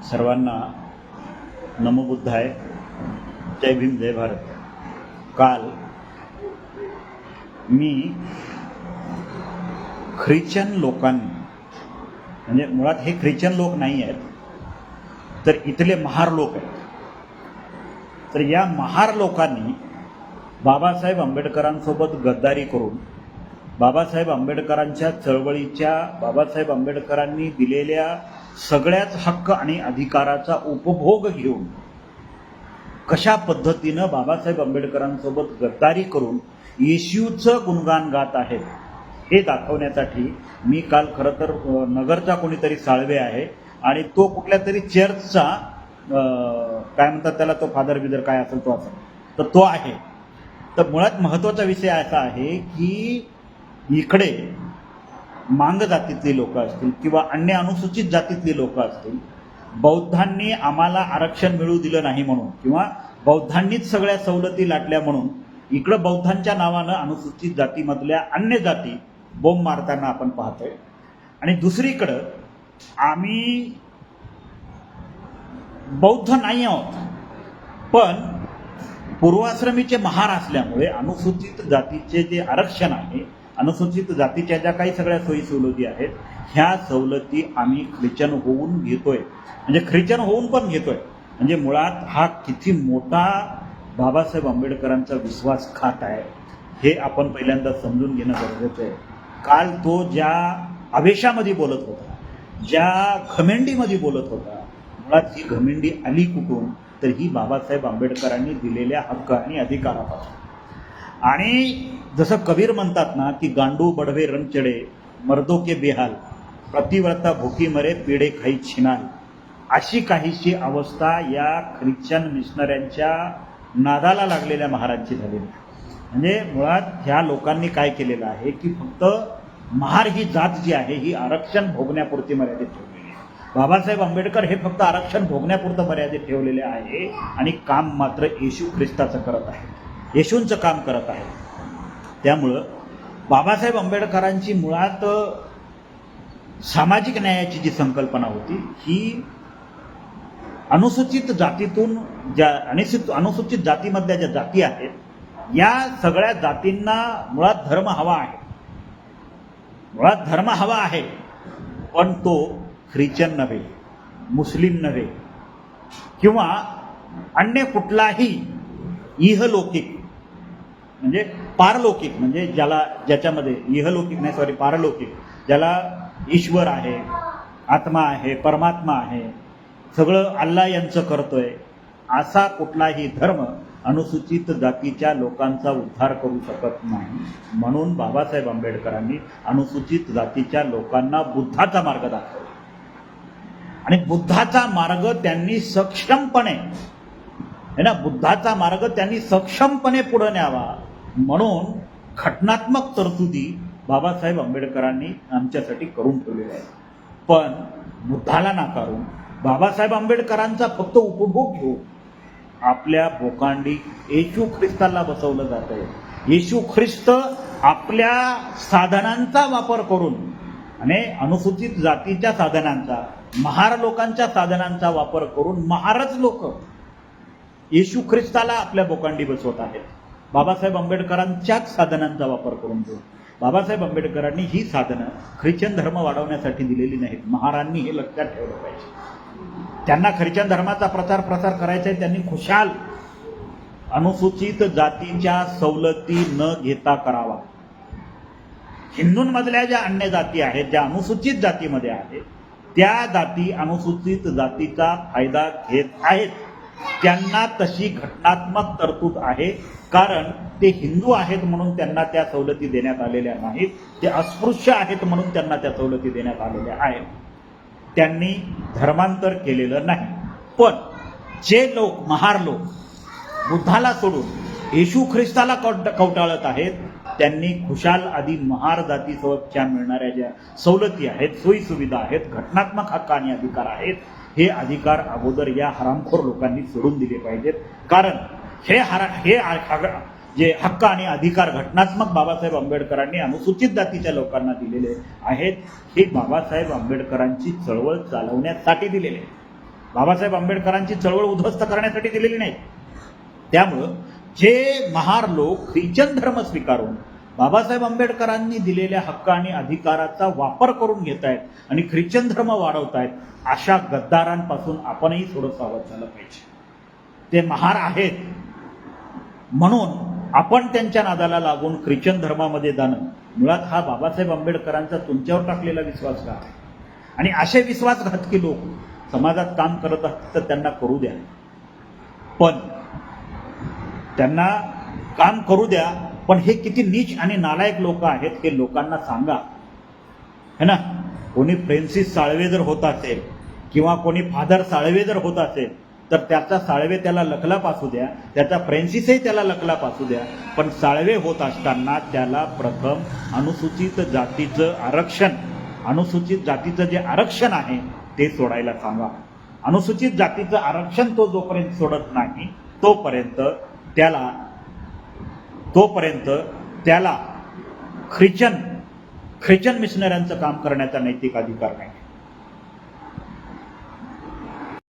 सर्वांना नमो बुद्धाय, जय भीम, जय भारत. काल मी ख्रिश्चन लोकांनी, म्हणजे मुळात हे ख्रिश्चन लोक नाही आहेत, तर इथले महार लोक आहेत. तर या महार लोकांनी बाबासाहेब आंबेडकरांसोबत गद्दारी करून बाबासाहेब आंबेडकरांच्या चळवळीच्या, बाबासाहेब आंबेडकरांनी दिलेल्या सगळ्याच हक्क आणि अधिकाराचा उपभोग घेऊन कशा पद्धतीनं बाबासाहेब आंबेडकरांसोबत गद्दारी करून येशूचं गुणगान गात आहेत हे दाखवण्यासाठी मी काल खरं तर नगरचा कोणीतरी साळवे आहे आणि तो कुठल्या तरी चर्चचा काय म्हणतात त्याला, तो फादर बिदर काय असेल तो असेल, तर तो आहे. तर मुळात महत्त्वाचा विषय असा आहे की इकडे मांग जातीतली लोक असतील किंवा अन्य अनुसूचित जातीतली लोक असतील, बौद्धांनी आम्हाला आरक्षण मिळू दिलं नाही म्हणून किंवा बौद्धांनीच सगळ्या सवलती लाटल्या म्हणून इकडं बौद्धांच्या नावानं अनुसूचित जातीमधल्या अन्य जाती बोंब मारताना आपण पाहतोय. आणि दुसरीकडं आम्ही बौद्ध नाही आहोत, पण पूर्वाश्रमीचे महार असल्यामुळे अनुसूचित जातीचे जे आरक्षण आहे, अनुसूचित जातीच्या ज्या काही सगळ्या सोयी सवलती आहेत, ह्या सवलती आम्ही ख्रिश्चन होऊन घेतोय, म्हणजे ख्रिश्चन होऊन पण घेतोय. म्हणजे मुळात हा किती मोठा बाबासाहेब आंबेडकरांचा विश्वासघात आहे हे आपण पहिल्यांदा समजून घेणं गरजेचं आहे. काल तो ज्या आवेशामध्ये बोलत होता, ज्या घमेंडीमध्ये बोलत होता, मुळात ही घमेंडी आली कुठून, तर ही बाबासाहेब आंबेडकरांनी दिलेल्या हक्क आणि अधिकारापासून. आणि जसं कबीर म्हणतात ना की गांडू बडवे रण चढे मर्दो के बेहाल, प्रतिव्रता भुकी मरे पेडे खाई छिनाल, अशी काहीशी अवस्था या ख्रिश्चन मिशनऱ्यांच्या नादाला लागलेल्या महाराजांची झालेली. म्हणजे मुळात ह्या लोकांनी काय केलेलं आहे की फक्त महार ही जात जी आहे ही आरक्षण भोगण्यापुरती मर्यादित ठेवलेली आहे. बाबासाहेब आंबेडकर हे फक्त आरक्षण भोगण्यापुरतं मर्यादित ठेवलेले आहे आणि काम मात्र येशू ख्रिस्ताचं करत आहे, येशूंचं काम करत आहे. त्यामुळं बाबासाहेब आंबेडकरांची मुळात सामाजिक न्यायाची जी संकल्पना होती ही अनुसूचित जातीतून, ज्या अनुसूचित जातीमधल्या ज्या जाती आहेत या सगळ्या जातींना मुळात धर्म हवा आहे, मुळात धर्म हवा आहे, पण तो ख्रिश्चन नव्हे, मुस्लिम नव्हे किंवा अन्य कुठलाही इहलौकिक, म्हणजे पारलौकिक, म्हणजे ज्याच्यामध्ये इहलौकिक नाही, सॉरी पारलौकिक, ज्याला ईश्वर आहे, आत्मा आहे, परमात्मा आहे, सगळं अल्लाह यांचं करतोय, असा कुठलाही धर्म अनुसूचित जातीच्या लोकांचा उद्धार करू शकत नाही. म्हणून बाबासाहेब आंबेडकरांनी अनुसूचित जातीच्या लोकांना बुद्धाचा मार्ग दाखवला आणि बुद्धाचा मार्ग त्यांनी सक्षमपणे, है ना, बुद्धाचा मार्ग त्यांनी सक्षमपणे पुढे न्यावा म्हणून घटनात्मक तरतुदी बाबासाहेब आंबेडकरांनी आमच्यासाठी करून ठेवलेल्या आहेत. पण बुद्धाला नाकारून बाबासाहेब आंबेडकरांचा फक्त उपभोग घेऊन आपल्या भोकांडी येशू ख्रिस्ताला बसवलं जात आहे. येशू ख्रिस्त आपल्या साधनांचा वापर करून आणि अनुसूचित जातीच्या साधनांचा, महार लोकांच्या साधनांचा वापर करून महारच लोक येशू ख्रिस्ताला आपल्या भोकांडी बसवत आहेत. बाबासाहेब आंबेडकरांच्याच साधनांचा वापर करून घेऊन बाबासाहेब आंबेडकरांनी ही साधनं ख्रिश्चन धर्म वाढवण्यासाठी दिलेली नाहीत. महारांनी हे लक्षात ठेवलं पाहिजे. त्यांना ख्रिश्चन धर्माचा प्रसार करायचा आहे, त्यांनी खुशाल अनुसूचित जातीच्या सवलती न घेता करावा. हिंदूंमधल्या ज्या अन्य जाती आहेत, ज्या अनुसूचित जातीमध्ये आहेत, त्या जाती अनुसूचित जातीचा फायदा घेत आहेत. त्यांना तशी घटनात्मक तरतूद आहे, कारण ते हिंदू आहेत म्हणून त्यांना त्या सवलती देण्यात आलेल्या नाहीत, ते अस्पृश्य आहेत म्हणून त्यांना त्या सवलती देण्यात आलेल्या आहेत. त्यांनी धर्मांतर केलेलं नाही. पण जे लोक, महार लोक बुद्धाला सोडून येशू ख्रिस्ताला कवटाळत आहेत, त्यांनी खुशाल आधी महार जातीसोबतच्या मिळणाऱ्या ज्या सवलती आहेत, सोयी सुविधा आहेत, घटनात्मक हक्क आणि अधिकार आहेत, हे अधिकार अगोदर या हरामखोर लोकांनी सोडून दिले पाहिजेत. कारण हे जे हक्क आणि अधिकार घटनात्मक बाबासाहेब आंबेडकरांनी अनुसूचित जातीच्या लोकांना दिलेले आहेत, हे बाबासाहेब आंबेडकरांची चळवळ चालवण्यासाठी दिलेले. बाबासाहेब आंबेडकरांची चळवळ उद्ध्वस्त करण्यासाठी दिलेली नाही. त्यामुळं जे महार लोक ख्रिश्चन धर्म स्वीकारून बाबासाहेब आंबेडकरांनी दिलेल्या हक्क आणि अधिकाराचा वापर करून घेत आहेत आणि ख्रिश्चन धर्म वाढवतायत, अशा गद्दारांपासून आपणही थोडं सावध झालं पाहिजे. ते महार आहेत म्हणून आपण त्यांच्या नादाला लागून ख्रिश्चन धर्मामध्ये जाणं मुळात हा बाबासाहेब आंबेडकरांचा तुमच्यावर टाकलेला विश्वासघात आहे. आणि असे विश्वासघातकी लोक समाजात काम करत असतील तर त्यांना करू द्या, पण त्यांना काम करू द्या, पण हे किती नीच आणि नालायक लोक आहेत हे लोकांना सांगा, है ना. कोणी फ्रान्सिस साळवे जर होत असेल किंवा कोणी फादर साळवे जर होत असेल तर त्याचा साळवे त्याला लकलाप असू द्या, त्याचा फ्रान्सिसही त्याला लकलाप असू द्या, पण साळवे होत असताना त्याला प्रथम अनुसूचित जातीचं आरक्षण, अनुसूचित जातीचं जे आरक्षण आहे ते सोडायला सांगा. अनुसूचित जातीचं आरक्षण तो जोपर्यंत सोडत नाही तोपर्यंत त्याला ख्रिश्चन मिशनऱ्यांचं काम करण्याचा नैतिक अधिकार नाही.